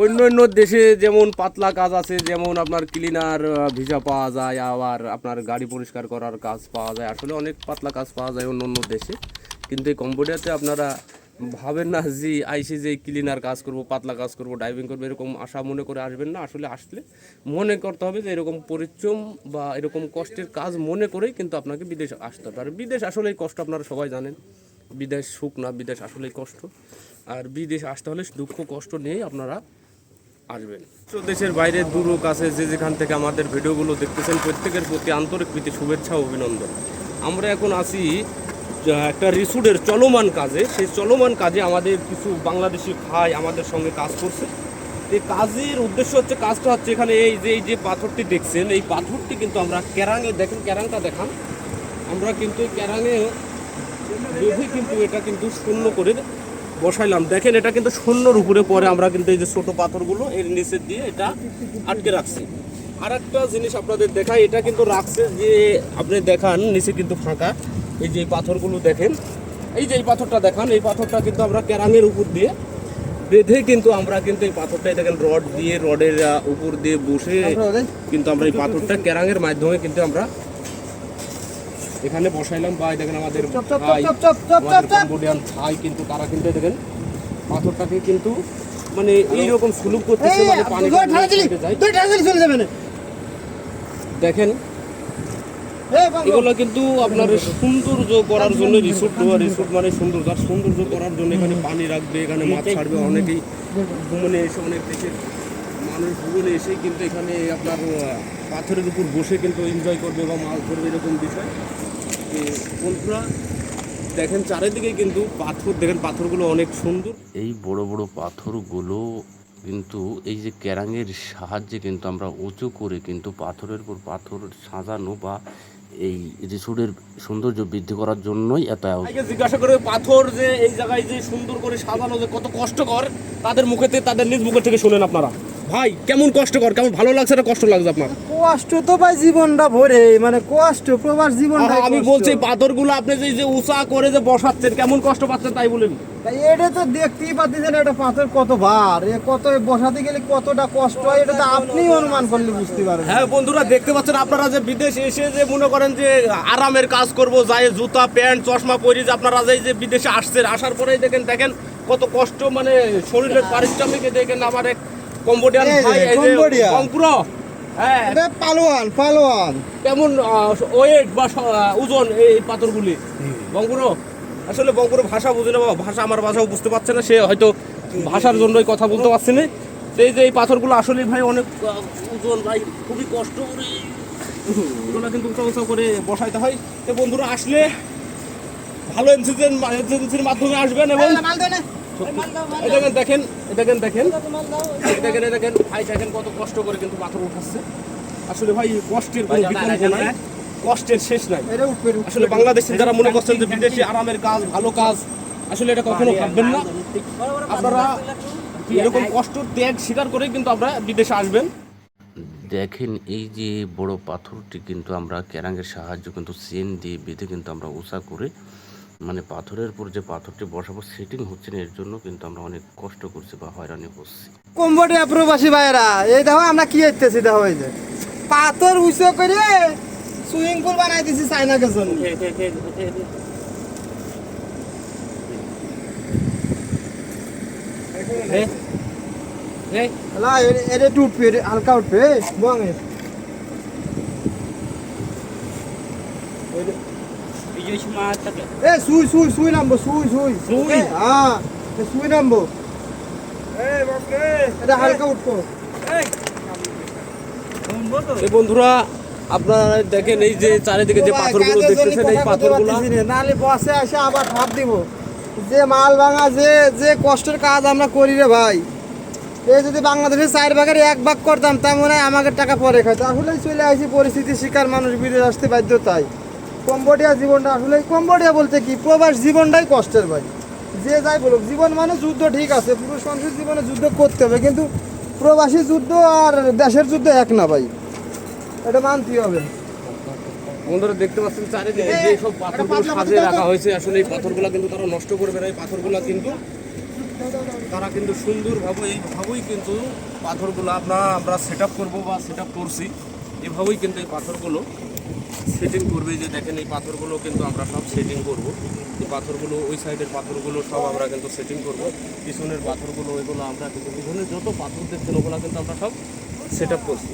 অন্য অন্য দেশে যেমন পাতলা কাজ আছে, যেমন আপনার ক্লিনার ভিসা পাওয়া যায়, আবার আপনার গাড়ি পরিষ্কার করার কাজ পাওয়া যায়, আসলে অনেক পাতলা কাজ পাওয়া যায় অন্য অন্য দেশে। কিন্তু এই কম্বোডিয়াতে আপনারা ভাবেন না যে আইসি যে ক্লিনার কাজ করব, পাতলা কাজ করব, ড্রাইভিং করবো, এরকম আশা মনে করে আসবেন না। আসলে আসলে মনে করতে হবে যে এরকম পরিশ্রম বা এরকম কষ্টের কাজ মনে করেই কিন্তু আপনাকে বিদেশে আসতে হবে। আর বিদেশ আসলে এই কষ্ট আপনারা সবাই জানেন, বিদেশ সুখ না, বিদেশ আসলেই কষ্ট। আর বিদেশ আসতে হলে দুঃখ কষ্ট নিয়েই আপনারা আসবেন। দেশের বাইরে দূর কাছে যে যেখান থেকে আমাদের ভিডিওগুলো দেখতেছেন, প্রত্যেকের প্রতি আন্তরিক প্রীতি, শুভেচ্ছা, অভিনন্দন। আমরা এখন আছি একটা রিসোর্টের চলমান কাজে। সেই চলমান কাজে আমাদের কিছু বাংলাদেশি ভাই আমাদের সঙ্গে কাজ করছে। এই কাজের উদ্দেশ্য হচ্ছে, কাজটা হচ্ছে এখানে এই যে পাথরটি দেখছেন, এই পাথরটি কিন্তু আমরা ক্যারাঙে, দেখেন ক্যারাংটা দেখান, আমরা কিন্তু ক্যারাঙে বেঁধে কিন্তু এটা কিন্তু শূন্য করে বসাইলাম। দেখেন এটা কিন্তু শূন্যর উপরে পরে আমরা কিন্তু এই যে ছোট পাথরগুলো এর নিচে দিয়ে এটা আটকে রাখছি। আর একটা জিনিস আপনাদের দেখাই, এটা কিন্তু রাখছে যে আপনি দেখান নিচে কিন্তু ফাঁকা। এই যে পাথরগুলো দেখেন, এই যে এই পাথরটা দেখান, এই পাথরটা কিন্তু আমরা ক্যারাঙের উপর দিয়ে বেঁধে কিন্তু আমরা কিন্তু এই পাথরটাই দেখেন রড দিয়ে, রডের উপর দিয়ে বসে কিন্তু আমরা এই পাথরটা ক্যারাঙের মাধ্যমে কিন্তু আমরা এখানে বসাইলাম। বা দেখেন আমাদের কম্বোডিয়ান ভাই কিন্তু তারা কিন্তু দেখেন পাথরটাকে কিন্তু মানে এইরকম সুলুক করতেছে, মানে পানি দেখেন। এগুলো কিন্তু আপনার সৌন্দর্য করার জন্য রিসোর্ট মানে সৌন্দর্য করার জন্য এখানে পানি রাখবে, এখানে মাছ ছাড়বে। অনেকেই ভ্রমণে এসে, অনেক দেশের মানুষ ভ্রমণে এসে কিন্তু এখানে আপনার পাথরের উপর বসে কিন্তু এনজয় করবে বা মাছ ধরবে, এরকম বিষয়। বন্ধুরা দেখেন চারিদিকে কিন্তু পাথর, দেখেন পাথরগুলো অনেক সুন্দর। এই বড় বড় পাথরগুলো কিন্তু এই যে ক্যারাঙের সাহায্যে কিন্তু আমরা উঁচু করে কিন্তু পাথরের উপর পাথর সাজানো বা এই রিসোর্টের সৌন্দর্য বৃদ্ধি করার জন্যই এত জিজ্ঞাসা করে পাথর যে এই জায়গায় যে সুন্দর করে সাজানো যে কত কষ্টকর, তাদের মুখেতে, তাদের নিজ মুখে থেকে শোনেন আপনারা। ভাই কেমন কষ্টকর, কেমন ভালো লাগছে না কষ্ট লাগছে আপনার? কষ্ট তো ভাই জীবনটা ভরে, মানে কষ্ট প্রবাস জীবনটা। আমি বলছি পাথরগুলো আপনি যে উঁচা করে যে বসাচ্ছেন, কেমন কষ্ট পাচ্ছেন তাই বলেন। এটা তো দেখতেই পাচ্ছেন, এটা পাথর কত ভার, কত বসাতে গেলে কতটা কষ্ট হয়, এটা তো আপনি অনুমান করলে বুঝতে পারবেন। হ্যাঁ বন্ধুরা দেখতে পাচ্ছেন আপনারা যে বিদেশে এসে যে মনে করেন যে আরামের কাজ করব, যাই জুতা প্যান্ট চশমা পরি, যে আপনারা যে বিদেশে আসছেন, আসার পরেই দেখেন কত কষ্ট, মানে শরীরের পারিশ্রমিকে দেখেন আমার এক কম্বোডিয়ান ভাই, বংপুরো, হ্যাঁ এটা পালোয়ান কেমন ওয়েট বা ওজন এই পাথরগুলি বংপুরো। আসলে বংপুরো ভাষা বুঝে না, ভাষা আমার ভাষাও বুঝতে পারছে না, সে হয়তো ভাষার জন্যই কথা বলতে পারছে না। সেই যে এই পাথরগুলো আসলে ভাই অনেক ওজন, ভাই খুবই কষ্ট করে এগুলো কিন্তু উঁচা করে বসাইতে হয়। তো বন্ধুরা আসলে ভালো এজেন্সির মাধ্যমে আসবেন এবং দেখেন ভাই দেখেন কত কষ্ট করে কিন্তু পাথর উঠাচ্ছে। আসলে ভাই কষ্টের কোনো বিকল্প নাই, কষ্টের শেষ নাই। আসলে বাংলাদেশে যারা মনে করছেন যে বিদেশি আরামের কাজ, ভালো কাজ, আসলে এটা কখনো ভাববেন না। আপনারা এরকম কষ্ট ত্যাগ স্বীকার করে কিন্তু আমরা বিদেশে আসবেন। দেখেন এই যে বড় পাথরটি কিন্তু আমরা ক্যারাঙের সাহায্যে কিন্তু চেন দিয়ে বেঁধে কিন্তু আমরা উঁচা করে মানে পাথরের উপর যে পাথরটি বসাবো সেটিং হচ্ছে না, এর জন্য কিন্তু আমরা অনেক কষ্ট করছি বা হয়রানি করছি। কম্বোডিয়া প্রবাসী ভাইরা, এই দেখো আমরা কি হইতেছি, দেখো এই যে পাথর উঁচু করে সুইমিং পুল বানাই দিছি চাইনাকে জন্য। এটা উঠবে, হালকা উঠবে বঙে। সুই নামবো, সুই হ্যাঁ সুই নামবো, এটা হালকা উঠবো। বন্ধুরা আপনারা দেখেন এই যে চারিদিকে যে পাথরগুলো দেখতেছেন, এই পাথরগুলো নালে বসে আসে আবার ভাব দিব যে মাল ভাঙা, যে কষ্টের কাজ আমরা করি রে ভাই। এই যদি বাংলাদেশের 4 ভাগের 1 ভাগ করতাম তা মনে হয় আমাকে টাকা পরে খাইতো। আসলেই চলে আসি পরিস্থিতি শিকার, মানুষ বিদেশ আসতে বাধ্য। তাই কম্বোডিয়া জীবনটা আসলে, কম্বোডিয়া বলতে কি প্রবাস জীবনটাই কষ্টের ভাই। যে যাই বলুক, জীবন মানে যুদ্ধ ঠিক আছে, পুরুষ মানুষের জীবনে যুদ্ধ করতে হবে, কিন্তু প্রবাসী যুদ্ধ আর দেশের যুদ্ধ এক না ভাই, এটা মানতেই হবে। বন্ধুরা দেখতে পাচ্ছেন চারিদিকে যে সব পাথরগুলো সাজিয়ে রাখা হয়েছে, আসলে এই পাথরগুলো কিন্তু তারা নষ্ট করবে না। এই পাথরগুলো কিন্তু তারা কিন্তু সুন্দরভাবে এইভাবেই কিন্তু পাথরগুলো আমরা সেট আপ করবো বা সেট আপ করছি, এভাবেই কিন্তু এই পাথরগুলো সেটিং করবে। যে দেখেন এই পাথরগুলো কিন্তু আমরা সব সেটিং করব। এই পাথরগুলো ওই সাইডের পাথরগুলো সব আমরা কিন্তু সেটিং করব, পিছনের পাথরগুলো এগুলো আমরা কিন্তু পিছনের যত পাথর দেখছেন ওগুলো কিন্তু আমরা সব সেট আপ করছি।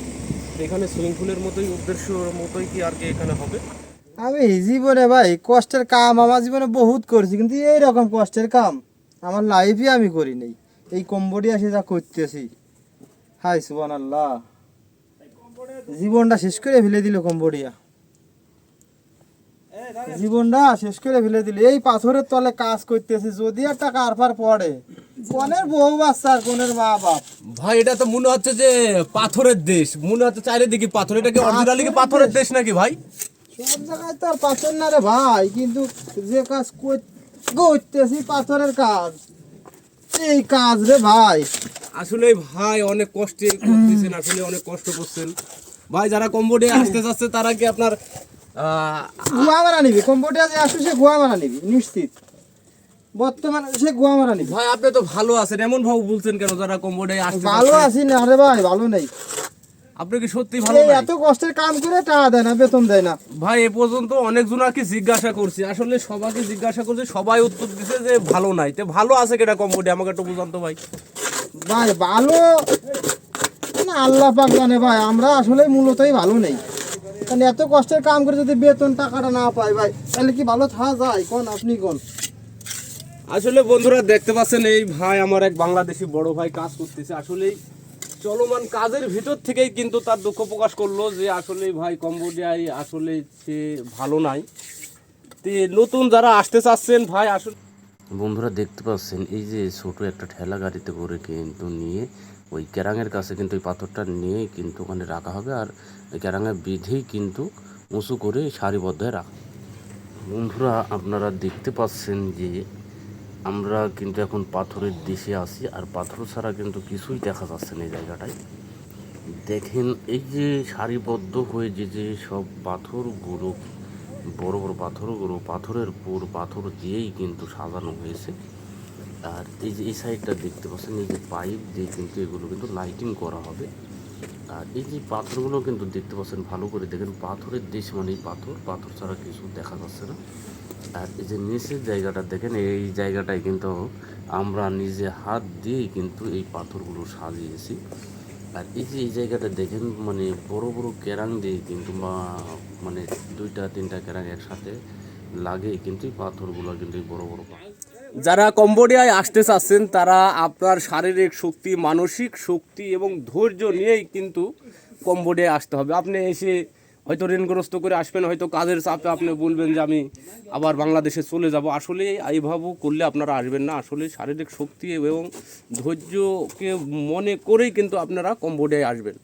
তো এখানে সুইমিং পুলের মতোই উদ্দেশ্য মতোই কি আর কি এখানে হবে। আমি জীবনে ভাই কষ্টের কাম আমার জীবনে বহুত করেছি, কিন্তু এইরকম কষ্টের কাম আমার লাইফে আমি করি নাই। এই কম্বোডিয়া এসে যা করতেছি, হাই সুবহানাল্লাহ, জীবনটা শেষ করে ফেলে দিল কম্বোডিয়া, জীবনটা শেষ করে ফেলে দিল। এই পাথরের তলে কাজ করতেছি, যদি একটা কারবার পড়ে, কোনের বউ বাচ্চা আর কোনের মা বাপ। ভাই এটা তো মনে হচ্ছে যে পাথরের দেশ, মনে হচ্ছে চারিদিকে পাথর। এটা কি অরিজিনালি কি পাথরের দেশ নাকি ভাই? সব জায়গায় তো আর পাথর না রে ভাই, কিন্তু যে কাজ করতেছি পাথরের কাজ, এই কাজ রে ভাই। আসলে ভাই অনেক কষ্টে করতেছেন, আসলে অনেক কষ্ট করছেন ভাই। যারা কম্বোডিয়া আসতে যাচ্ছে তারা কি আপনার গুয়া মারা নিবি, কম্বোডিয়া যে আসবে সে গুয়া মারা নিবি নিশ্চিত, বর্তমানে সে গুয়া মারা নিবি। ভাই আপনি তো ভালো আছেন, এমন ভাবে বলছেন কেন? যারা কম্বোডিয়া আসতে ভালো যাচ্ছে, আছি না রে ভাই, ভালো নেই। আপনি কি সত্যি ভালো এই নাই? এত কষ্টের কাম করে টাকা দেয় না, বেতন দেয় না। ভাই এ পর্যন্ত অনেকজনকে জিজ্ঞাসা করছি, আসলে সবাইকে জিজ্ঞাসা করছি, সবাই উত্তর দিছে যে ভালো নাই। তো ভালো আছে কেটা কম্বোডিয়া? আমাকে একটু বুঝান তো ভাই। ভাই ভালো না আল্লাহ পাক জানে ভাই, আমরা আসলে মূলতই ভালো নেই। কারণ এত কষ্টের কাম করে যদি বেতন টাকাটা না পাই ভাই, তাহলে কি ভালো থাকা যায়? কোন আপনি কোন। আসলে বন্ধুরা দেখতে পাচ্ছেন এই ভাই আমার এক বাংলাদেশি বড় ভাই কাজ করতেছে। আসলেই চলমান কাজের ভিতর থেকেই কিন্তু তার দুঃখ প্রকাশ করলো যে আসলে ভাই কম্বোডিয়ায় আসলে সে ভালো নাই। তো নতুন যারা আসতে চাচ্ছেন ভাই আসলে বন্ধুরা দেখতে পাচ্ছেন এই যে ছোট একটা ঠেলা গাড়িতে করে কিন্তু নিয়ে ওই ক্যারাঙের কাছে কিন্তু ওই পাথরটা নিয়ে কিন্তু ওখানে রাখা হবে, আর ক্যারাঙে বেঁধেই কিন্তু উঁচু করে সারিবদ্ধ হয়ে রাখা। বন্ধুরা আপনারা দেখতে পাচ্ছেন যে আমরা কিন্তু এখন পাথরের দেশে আছি, আর পাথর ছাড়া কিন্তু কিছুই দেখা যাচ্ছে না এই জায়গাটায়। দেখেন এই যে সারিবদ্ধ হয়ে যে সব পাথরগুলো, বড় বড় পাথরগুলো পাথরের পর পাথর দিয়েই কিন্তু সাজানো হয়েছে। আর এই যে এই সাইডটা দেখতে পাচ্ছেন, এই যে পাইপ দিয়ে কিন্তু এগুলো কিন্তু লাইটিং করা হবে। আর এই যে পাথরগুলো কিন্তু দেখতে পাচ্ছেন, ভালো করে দেখেন, পাথরের দেশ মানে পাথর, পাথর ছাড়া কিছু দেখা যাচ্ছে না। আর এই যে নিচের জায়গাটা দেখেন, এই জায়গাটায় কিন্তু আমরা নিজে হাত দিয়েই কিন্তু এই পাথরগুলো সাজিয়েছি। আর এই যে এই জায়গাটা দেখেন, মানে বড় বড় ক্যারাং দিয়ে কিন্তু মানে 2-3টা ক্যারাং একসাথে লাগে কিন্তু এই পাথরগুলো কিন্তু এই বড় বড় যারা কম্বোডিয়ায় আসতে চাচ্ছেন তারা আপনার শারীরিক শক্তি, মানসিক শক্তি এবং ধৈর্য নিয়েই কিন্তু কম্বোডিয়ায় আসতে হবে। আপনি এসে হয়তো ঋণগ্রস্ত করে আসবেন, হয়তো কাজের চাপে আপনি বলবেন যে আমি আবার বাংলাদেশে চলে যাব। আসলে এইভাবে করলে আপনারা আসবেন না। আসলে শারীরিক শক্তি এবং ধৈর্যকে মনে করেই কিন্তু আপনারা কম্বোডিয়ায় আসবেন।